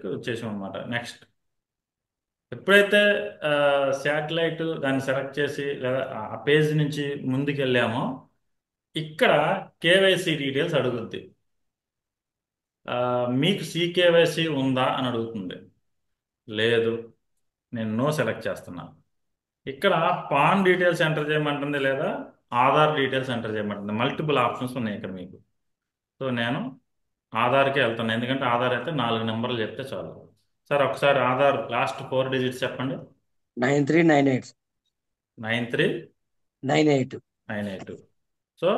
దగ్గరికి వచ్చేసాం అనమాట. నెక్స్ట్ ఎప్పుడైతే శాటిలైట్ దాన్ని సెలెక్ట్ చేసి లేదా ఆ పేజ్ నుంచి ముందుకు వెళ్ళామో ఇక్కడ కేవైసీ డీటెయిల్స్ అడుగుద్ది. ఆ, మీకు సికేవైసీ ఉందా అని అడుగుతుంది. లేదు, నేను నో సెలెక్ట్ చేస్తున్నా. ఇక్కడ పాన్ డీటెయిల్స్ ఎంటర్ చేయమంటుంది లేదా ఆధార్ డీటెయిల్స్ ఎంటర్ చేయమంటుంది. మల్టిపుల్ ఆప్షన్స్ ఉన్నాయి ఇక్కడ మీకు. సో నేను ఆధార్కే వెళ్తాను, ఎందుకంటే ఆధార్ అయితే 4 నెంబర్లు చెప్తే చాలు. సార్ ఒకసారి ఆధార్ లాస్ట్ 4 డిజిట్స్ చెప్పండి. 9398 9398. 98. So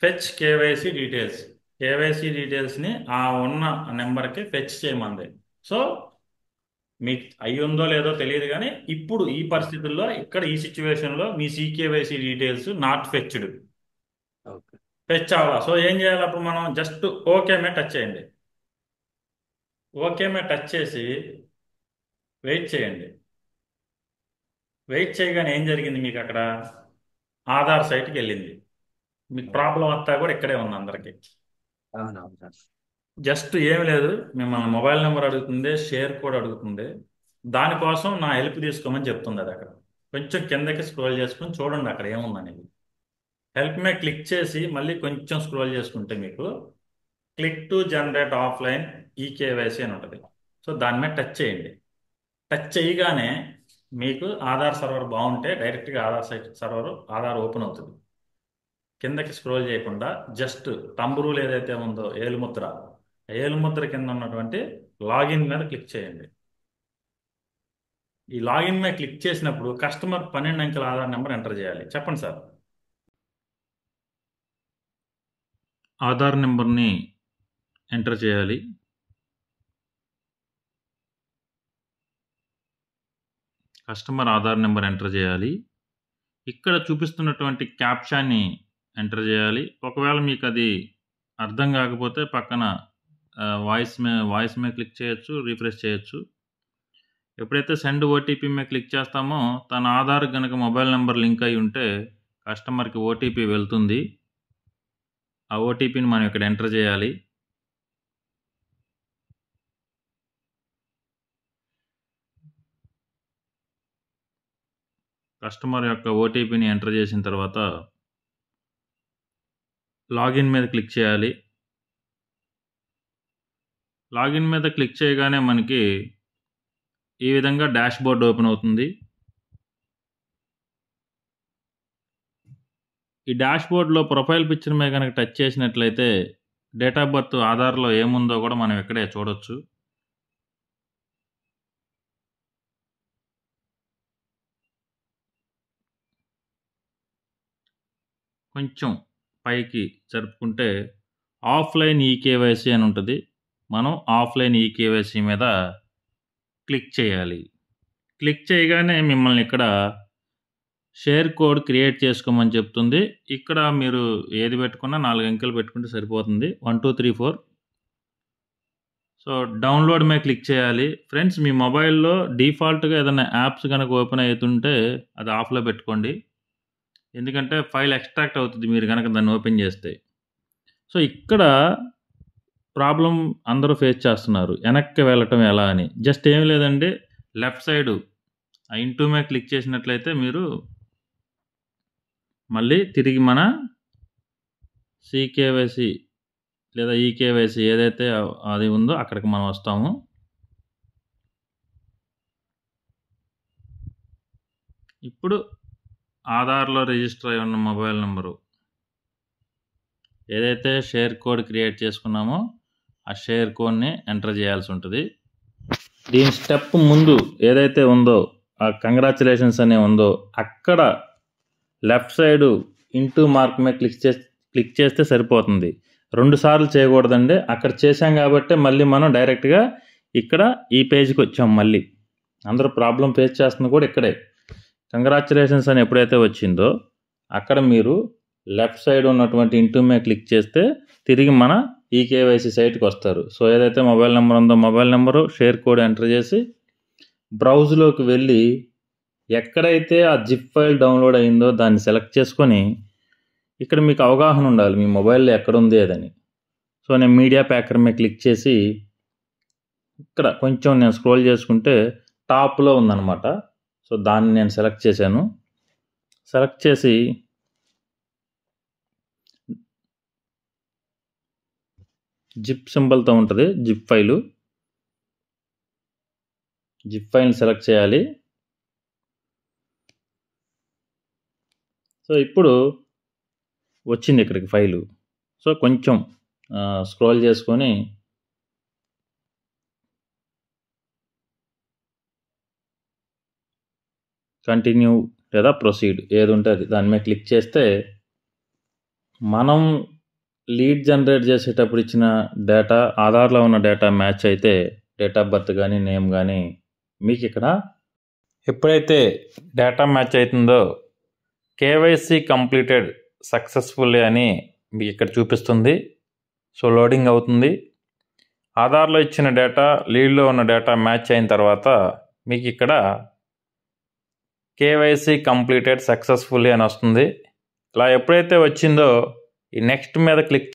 fetch KYC details. KYC డీటెయిల్స్ని ఆ ఉన్న నెంబర్కి ఫెచ్ చేయమంది. సో మీకు అయి ఉందో లేదో తెలియదు, కానీ ఇప్పుడు ఈ పరిస్థితుల్లో ఇక్కడ ఈ సిచ్యువేషన్లో మీ CKYC details not fetched. Okay. Fetch అవ్వాలా. సో ఏం చేయాలి అప్పుడు మనం? జస్ట్ ఓకే మీద టచ్ చేయండి. ఓకే మీద టచ్ చేసి వెయిట్ చేయండి. వెయిట్ చేయగానే ఏం జరిగింది మీకు అక్కడ? ఆధార్ సైట్కి వెళ్ళింది. మీకు ప్రాబ్లం అంతా కూడా ఇక్కడే ఉంది అందరికీ. అవునవును సార్. జస్ట్ ఏమి లేదు, మిమ్మల్ని మొబైల్ నెంబర్ అడుగుతుంది, షేర్ కోడ్ అడుగుతుంది. దానికోసం నా హెల్ప్ తీసుకోమని చెప్తుంది. అది అక్కడ కొంచెం కిందకి స్క్రోల్ చేసుకుని చూడండి అక్కడ ఏముందనేది. హెల్ప్ మే క్లిక్ చేసి మళ్ళీ కొంచెం స్క్రోల్ చేసుకుంటే మీకు click to generate offline eKYC అని ఉంటుంది. సో దాని మీద టచ్ చేయండి. టచ్ చేయగానే మీకు ఆధార్ సర్వర్ బాగుంటే డైరెక్ట్గా Aadhaar site server Aadhaar open అవుతుంది. కిందకి స్క్రోల్ చేయకుండా జస్ట్ తంబ్ రూల్ ఏదైతే ఉందో ఏలుముద్ర, ఏలుముద్ర కింద ఉన్నటువంటి లాగిన్ మీద క్లిక్ చేయండి. ఈ లాగిన్ మీద క్లిక్ చేసినప్పుడు కస్టమర్ 12 అంకెల ఆధార్ నెంబర్ ఎంటర్ చేయాలి. చెప్పండి సార్. ఆధార్ నెంబర్ని ఎంటర్ చేయాలి. కస్టమర్ ఆధార్ నెంబర్ ఎంటర్ చేయాలి. ఇక్కడ చూపిస్తున్నటువంటి క్యాప్షాన్ని ఎంటర్ చేయాలి. ఒకవేళ మీకు అది అర్థం కాకపోతే పక్కన వాయిస్ మీద క్లిక్ చేయొచ్చు, రీఫ్రెష్ చేయొచ్చు. ఎప్పుడైతే సెండ్ ఓటీపీ మీద క్లిక్ చేస్తామో తన ఆధార్ కనుక మొబైల్ నెంబర్ లింక్ అయి ఉంటే కస్టమర్కి ఓటీపీ వెళ్తుంది. ఆ ఓటీపీని మనం ఇక్కడ ఎంటర్ చేయాలి. కస్టమర్ యొక్క ఓటీపీని ఎంటర్ చేసిన తర్వాత లాగిన్ మీద క్లిక్ చేయాలి. లాగిన్ మీద క్లిక్ చేయగానే మనకి ఈ విధంగా డాష్ బోర్డ్ ఓపెన్ అవుతుంది. ఈ డాష్ బోర్డ్లో ప్రొఫైల్ పిక్చర్ మీద కనుక టచ్ చేసినట్లయితే డేట్ ఆఫ్ బర్త్ ఆధార్లో ఏముందో కూడా మనం ఇక్కడే చూడొచ్చు. కొంచెం పైకి జరుపుకుంటే ఆఫ్లైన్ ఈకేవైసీ అని ఉంటుంది. మనం ఆఫ్లైన్ ఈకేవైసీ మీద క్లిక్ చేయాలి. క్లిక్ చేయగానే మిమ్మల్ని ఇక్కడ షేర్ కోడ్ క్రియేట్ చేసుకోమని చెప్తుంది. ఇక్కడ మీరు ఏది పెట్టుకున్నా 4 అంకెలు పెట్టుకుంటే సరిపోతుంది. 1 2 3 4. సో డౌన్లోడ్ మీద క్లిక్ చేయాలి. ఫ్రెండ్స్, మీ మొబైల్లో డిఫాల్ట్గా ఏదైనా యాప్స్ కనుక ఓపెన్ అవుతుంటే అది ఆఫ్లో పెట్టుకోండి, ఎందుకంటే ఫైల్ ఎక్స్ట్రాక్ట్ అవుతుంది మీరు కనుక దాన్ని ఓపెన్ చేస్తే. సో ఇక్కడ ప్రాబ్లం అందరూ ఫేస్ చేస్తున్నారు, వెనక్కి వెళ్ళటం ఎలా అని. జస్ట్ ఏం లేదండి, లెఫ్ట్ సైడ్ ఆ ఇంటూ మీద క్లిక్ చేసినట్లయితే మీరు మళ్ళీ తిరిగి మన సికేవైసీ లేదా ఈకేవైసీ ఏదైతే అది ఉందో అక్కడికి మనం వస్తాము. ఇప్పుడు ఆధార్లో రిజిస్టర్ అయి ఉన్న మొబైల్ నెంబరు ఏదైతే షేర్ కోడ్ క్రియేట్ చేసుకున్నామో ఆ షేర్ కోడ్ని ఎంటర్ చేయాల్సి ఉంటుంది. దీని స్టెప్ ముందు ఏదైతే ఉందో ఆ కంగ్రాచులేషన్స్ అనే ఉందో అక్కడ లెఫ్ట్ సైడు ఇంటూ మార్క్ మీద క్లిక్ చేస్తే సరిపోతుంది. 2 సార్లు చేయకూడదండి. అక్కడ చేశాం కాబట్టి మళ్ళీ మనం డైరెక్ట్గా ఇక్కడ ఈ పేజ్కి వచ్చాం. మళ్ళీ అందరూ ప్రాబ్లం ఫేస్ చేస్తుంది కూడా ఇక్కడే. కంగ్రాచులేషన్స్ అని ఎప్పుడైతే వచ్చిందో అక్కడ మీరు లెఫ్ట్ సైడ్ ఉన్నటువంటి ఇంటూ మీద క్లిక్ చేస్తే తిరిగి మన ఈకేవైసీ సైట్కి వస్తారు. సో ఏదైతే మొబైల్ నెంబర్ ఉందో mobile number share code enter చేసి బ్రౌజ్లోకి వెళ్ళి ఎక్కడైతే ఆ జిప్ ఫైల్ డౌన్లోడ్ అయిందో దాన్ని సెలెక్ట్ చేసుకొని, ఇక్కడ మీకు అవగాహన ఉండాలి మీ మొబైల్లో ఎక్కడుంది అదని. సో నేను మీడియా ప్యాకర్ మీద క్లిక్ చేసి ఇక్కడ కొంచెం నేను స్క్రోల్ చేసుకుంటే టాప్లో ఉందన్నమాట. సో దాన్ని నేను సెలెక్ట్ చేశాను. సెలెక్ట్ చేసి జిప్ సింబల్తో ఉంటుంది జిప్ ఫైల్ని సెలెక్ట్ చేయాలి. సో ఇప్పుడు వచ్చింది ఇక్కడికి ఫైలు. సో కొంచెం స్క్రోల్ చేసుకొని కంటిన్యూ లేదా ప్రొసీడ్ ఏది ఉంటే అది దాని మీద క్లిక్ చేస్తే మనం లీడ్ జనరేట్ చేసేటప్పుడు ఇచ్చిన డేటా, ఆధార్లో ఉన్న డేటా మ్యాచ్ అయితే డేట్ ఆఫ్ బర్త్ కానీ నేమ్ కానీ మీకు ఇక్కడ ఎప్పుడైతే డేటా మ్యాచ్ అవుతుందో కేవైసీ కంప్లీటెడ్ సక్సెస్ఫుల్లీ అని మీకు ఇక్కడ చూపిస్తుంది. సో లోడింగ్ అవుతుంది. ఆధార్లో ఇచ్చిన డేటా లీడ్లో ఉన్న డేటా మ్యాచ్ అయిన తర్వాత మీకు ఇక్కడ కేవైసీ కంప్లీటెడ్ సక్సెస్ఫుల్లీ అని వస్తుంది. ఇలా ఎప్పుడైతే వచ్చిందో ఈ నెక్స్ట్ మీద క్లిక్